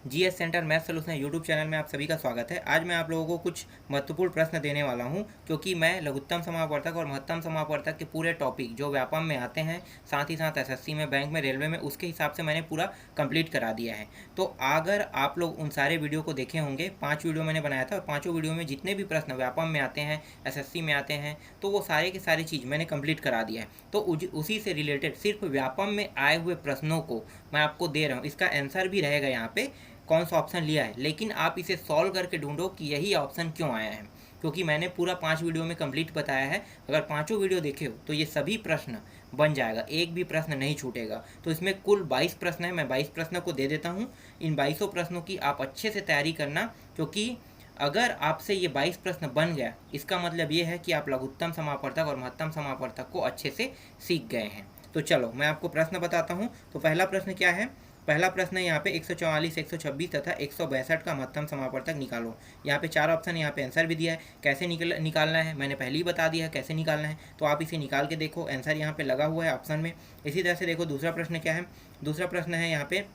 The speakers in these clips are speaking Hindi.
GS centre math solution YouTube channel में आप सभी का स्वागत है। आज मैं आप लोगों को कुछ महत्वपूर्ण प्रश्न देने वाला हूं, क्योंकि मैं लघुत्तम समापवर्तक और महत्तम समापवर्तक के पूरे टॉपिक जो व्यापम में आते हैं, साथ ही साथ एसएससी में, बैंक में, रेलवे में, उसके हिसाब से मैंने पूरा कंप्लीट करा दिया है। तो अगर आप लोग उन सारे वीडियो को देखे होंगे, 5 वीडियो मैंने बनाया था और 5 वीडियो में जितने भी प्रश्न व्यापम में आते हैं, एसएससी में आते हैं, तो वो सारे के सारी चीज़ मैंने कंप्लीट करा दिया है। तो उसी से रिलेटेड सिर्फ व्यापम में आए हुए प्रश्नों को मैं आपको दे रहा हूँ। इसका आंसर भी रहेगा यहाँ पे कौन सा ऑप्शन लिया है, लेकिन आप इसे सॉल्व करके ढूंढो कि यही ऑप्शन क्यों आया है, क्योंकि मैंने पूरा 5 वीडियो में कंप्लीट बताया है। अगर पाँचों वीडियो देखे हो तो ये सभी प्रश्न बन जाएगा, एक भी प्रश्न नहीं छूटेगा। तो इसमें कुल 22 प्रश्न है, मैं 22 प्रश्न को दे देता हूँ। इन 22 प्रश्नों की आप अच्छे से तैयारी करना, क्योंकि अगर आपसे ये 22 प्रश्न बन गया, इसका मतलब ये है कि आप लघुत्तम समापवर्तक और महत्तम समापवर्तक को अच्छे से सीख गए हैं। तो चलो मैं आपको प्रश्न बताता हूँ। तो पहला प्रश्न क्या है? पहला प्रश्न है यहाँ पे 144, 126 तथा 162 का महत्तम समापवर्तक निकालो। यहाँ पे 4 ऑप्शन, यहाँ पे आंसर भी दिया है। कैसे निकालना है मैंने पहले ही बता दिया है कैसे निकालना है, तो आप इसे निकाल के देखो, आंसर यहाँ पे लगा हुआ है ऑप्शन में। इसी तरह से देखो दूसरा प्रश्न क्या है। दूसरा प्रश्न है यहाँ पे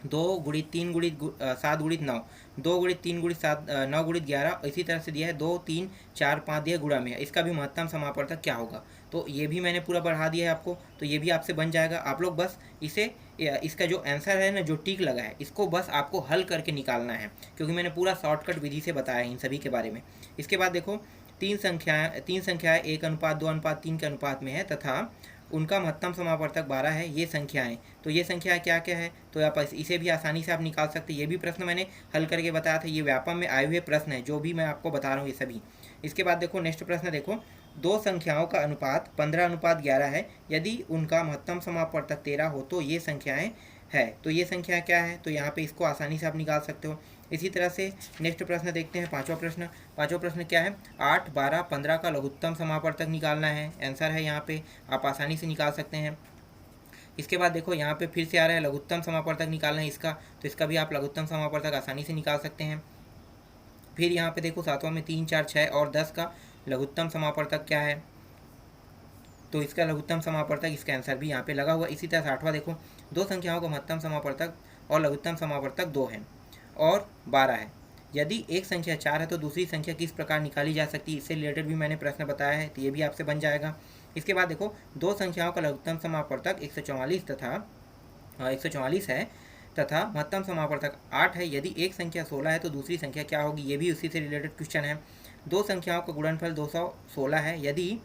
2 गुणित 3 गुणित 7 गुणित 9, 2 गुणित 3 गुणित 7, 9 गुणित 11। इसी तरह से दिया है 2, 3, 4, 5 दिया गुणा में है। इसका भी महत्तम समापवर्तक क्या होगा, तो ये भी मैंने पूरा बढ़ा दिया है आपको, तो ये भी आपसे बन जाएगा। आप लोग बस इसे इसका जो आंसर है ना, जो टिक लगा है, इसको बस आपको हल करके निकालना है, क्योंकि मैंने पूरा शॉर्टकट विधि से बताया है इन सभी के बारे में। इसके बाद देखो तीन संख्याएं 1:2:3 के अनुपात में है तथा उनका महत्तम समापवर्तक 12 है। ये संख्याएं, तो ये संख्या क्या क्या है, तो आप इसे भी आसानी से आप निकाल सकते हैं। ये भी प्रश्न मैंने हल करके बताया था। ये व्यापम में आए हुए प्रश्न है जो भी मैं आपको बता रहा हूँ, ये सभी। इसके बाद देखो नेक्स्ट प्रश्न देखो, दो संख्याओं का अनुपात 15:11 है। यदि उनका महत्तम समापवर्तक 13 हो तो ये संख्याएं है। तो ये संख्या क्या है, तो यहाँ पे इसको आसानी से आप निकाल सकते हो। इसी तरह से नेक्स्ट प्रश्न देखते हैं, पांचवा प्रश्न। पांचवा प्रश्न क्या है? 8, 12, 15 का लघुत्तम समापवर्तक निकालना है। आंसर है यहाँ पे, आप आसानी से निकाल सकते हैं। इसके बाद देखो यहाँ पे फिर से आ रहा है लघुत्तम समापवर्तक निकालना है इसका, तो इसका भी आप लघुत्तम समापवर्तक आसानी से निकाल सकते हैं। फिर यहाँ पे देखो सातवां में 3, 4, 6 और 10 का लघुत्तम समापवर्तक क्या है, तो इसका लघुत्तम समापवर्तक, इसका आंसर भी यहाँ पे लगा हुआ। इसी तरह से आठवां देखो, दो संख्याओं का महत्तम समापवर्तक और लघुत्तम समापवर्तक 2 है और 12 है। यदि एक संख्या 4 है तो दूसरी संख्या किस प्रकार निकाली जा सकती है, इससे रिलेटेड भी मैंने प्रश्न बताया है, तो ये भी आपसे बन जाएगा। इसके बाद देखो दो संख्याओं का लघुत्तम समापवर्तक 144 है तथा महत्तम समापवर्तक 8 है। यदि एक संख्या 16 है तो दूसरी संख्या क्या होगी, ये भी उसी से रिलेटेड क्वेश्चन है। दो संख्याओं का गुणनफल 216 है। यदि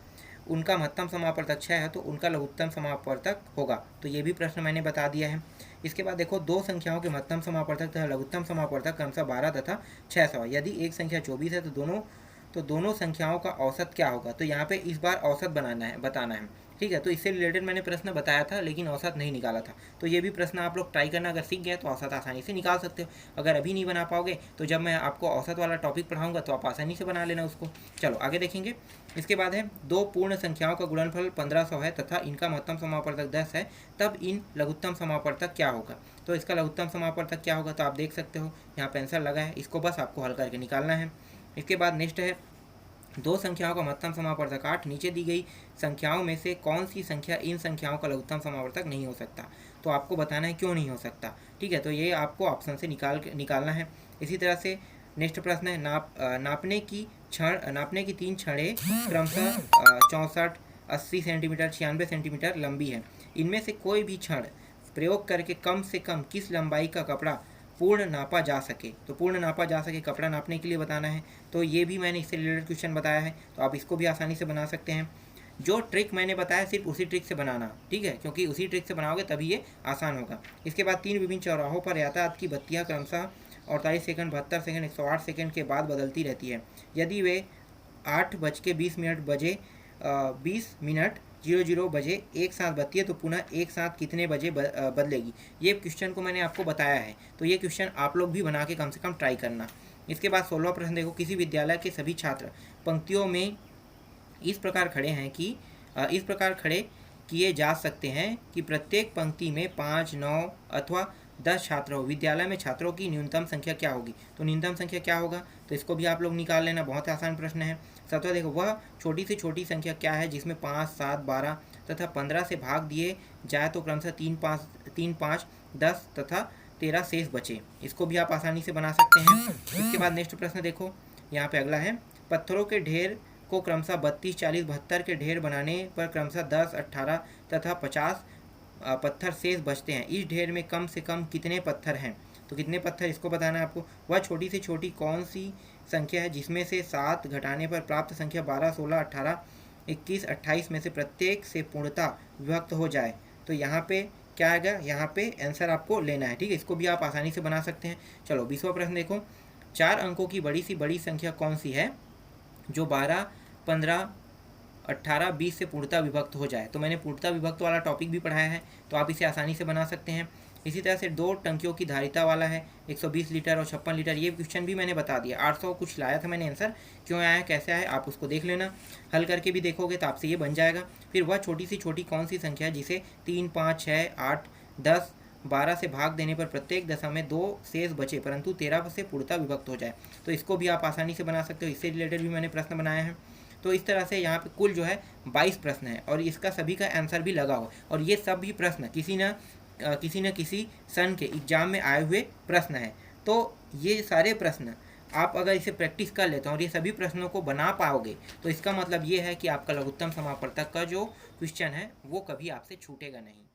उनका महत्तम समापवर्तक 6 है तो उनका लघुत्तम समापवर्तक होगा, तो ये भी प्रश्न मैंने बता दिया है। इसके बाद देखो दो संख्याओं के महत्तम समापवर्तक तथा लघुत्तम समापवर्तक क्रमशः 12 तथा 600 है। यदि एक संख्या 24 है तो दोनों संख्याओं का औसत क्या होगा, तो यहाँ पे इस बार औसत बताना है। ठीक है, तो इससे रिलेटेड मैंने प्रश्न बताया था, लेकिन औसत नहीं निकाला था। तो ये भी प्रश्न आप लोग ट्राई करना, अगर सीख गए तो औसत आसानी से निकाल सकते हो। अगर अभी नहीं बना पाओगे तो जब मैं आपको औसत वाला टॉपिक पढ़ाऊंगा तो आप आसानी से बना लेना उसको। चलो आगे देखेंगे। इसके बाद है दो पूर्ण संख्याओं का गुणनफल 1500 है तथा इनका महत्तम समापवर्तक 10 है, तब इन लघुत्तम समापवर्तक क्या होगा। तो इसका लघुत्तम समापवर्तक क्या होगा, तो आप देख सकते हो यहाँ पे आंसर लगा है, इसको बस आपको हल करके निकालना है। इसके बाद नेक्स्ट है दो संख्याओं का महत्तम समापवर्तक 8। नीचे दी गई संख्याओं में से कौन सी संख्या इन संख्याओं का लघुत्तम समापवर्तक नहीं हो सकता, तो आपको बताना है क्यों नहीं हो सकता। ठीक है, तो ये आपको ऑप्शन से निकालना है। इसी तरह से नेक्स्ट प्रश्न है नापने की 3 छड़ें क्रमशः 64, 80 सेंटीमीटर, 96 सेंटीमीटर लंबी है। इनमें से कोई भी छड़ प्रयोग करके कम से कम किस लंबाई का कपड़ा पूर्ण नापा जा सके, तो पूर्ण नापा जा सके कपड़ा नापने के लिए बताना है। तो ये भी मैंने इससे रिलेटेड क्वेश्चन बताया है, तो आप इसको भी आसानी से बना सकते हैं। जो ट्रिक मैंने बताया सिर्फ उसी ट्रिक से बनाना, ठीक है, क्योंकि उसी ट्रिक से बनाओगे तभी ये आसान होगा। इसके बाद 3 विभिन्न चौराहों पर यातायात की बत्तियाँ क्रमशः 48 सेकंड, 72 सेकंड, 108 सेकंड के बाद बदलती रहती है। यदि वे 8:20 बजे 20:00 बजे एक साथ बत्ती है तो पुनः एक साथ कितने बजे बदलेगी। ये क्वेश्चन को मैंने आपको बताया है, तो ये क्वेश्चन आप लोग भी बना के कम से कम ट्राई करना। इसके बाद 16वां प्रश्न देखो, किसी विद्यालय के सभी छात्र पंक्तियों में इस प्रकार खड़े किए जा सकते हैं कि प्रत्येक पंक्ति में 5, 9 अथवा 10 छात्र हो। विद्यालय में छात्रों की न्यूनतम संख्या क्या होगी, तो न्यूनतम संख्या क्या होगा, तो इसको भी आप लोग निकाल लेना, बहुत आसान प्रश्न है। 17 देखो, वह छोटी से छोटी संख्या क्या है जिसमें 5, 7, 12 तथा 15 से भाग दिए जाए तो क्रमशः 3, 5, 10 तथा 13 शेष बचे। इसको भी आप आसानी से बना सकते हैं। इसके बाद नेक्स्ट प्रश्न देखो, यहाँ पे अगला है, पत्थरों के ढेर को क्रमशः 32, 40, 72 के ढेर बनाने पर क्रमशः 10, 18 तथा 50 पत्थर शेष बचते हैं। इस ढेर में कम से कम कितने पत्थर हैं? तो कितने पत्थर इसको बताना है आपको। वह छोटी से छोटी कौन सी संख्या है जिसमें से 7 घटाने पर प्राप्त संख्या 12, 16, 18, 21, 28 में से प्रत्येक से पूर्णतः विभक्त हो जाए? तो यहाँ पे क्या आएगा, यहाँ पे आंसर आपको लेना है। ठीक है, इसको भी आप आसानी से बना सकते हैं। चलो 20वां प्रश्न देखो, 4 अंकों की बड़ी संख्या कौन सी है जो 12, 15, 18, 20 से पूर्णतः विभक्त हो जाए? तो मैंने पूर्णतः विभक्त वाला टॉपिक भी पढ़ाया है, तो आप इसे आसानी से बना सकते हैं। इसी तरह से 2 टंकियों की धारिता वाला है, 120 लीटर और 56 लीटर। ये क्वेश्चन भी मैंने बता दिया, 800 कुछ लाया था मैंने आंसर, क्यों आया है कैसे आया आप उसको देख लेना, हल करके भी देखोगे तो आपसे ये बन जाएगा। फिर वह छोटी से छोटी कौन सी संख्या है जिसे 3, 5, 6, 8, 10, 12 से भाग देने पर प्रत्येक दशा में 2 शेष बचे परंतु 13 से पूर्णतः विभक्त हो जाए? तो इसको भी आप आसानी से बना सकते हो, इससे रिलेटेड भी मैंने प्रश्न बनाया है। तो इस तरह से यहाँ पे कुल जो है 22 प्रश्न है और इसका सभी का आंसर भी लगा हो, और ये सभी प्रश्न किसी न किसी सन के एग्जाम में आए हुए प्रश्न हैं। तो ये सारे प्रश्न आप अगर इसे प्रैक्टिस कर लेते हो और ये सभी प्रश्नों को बना पाओगे तो इसका मतलब ये है कि आपका लघुत्तम समापवर्तक का जो क्वेश्चन है वो कभी आपसे छूटेगा नहीं।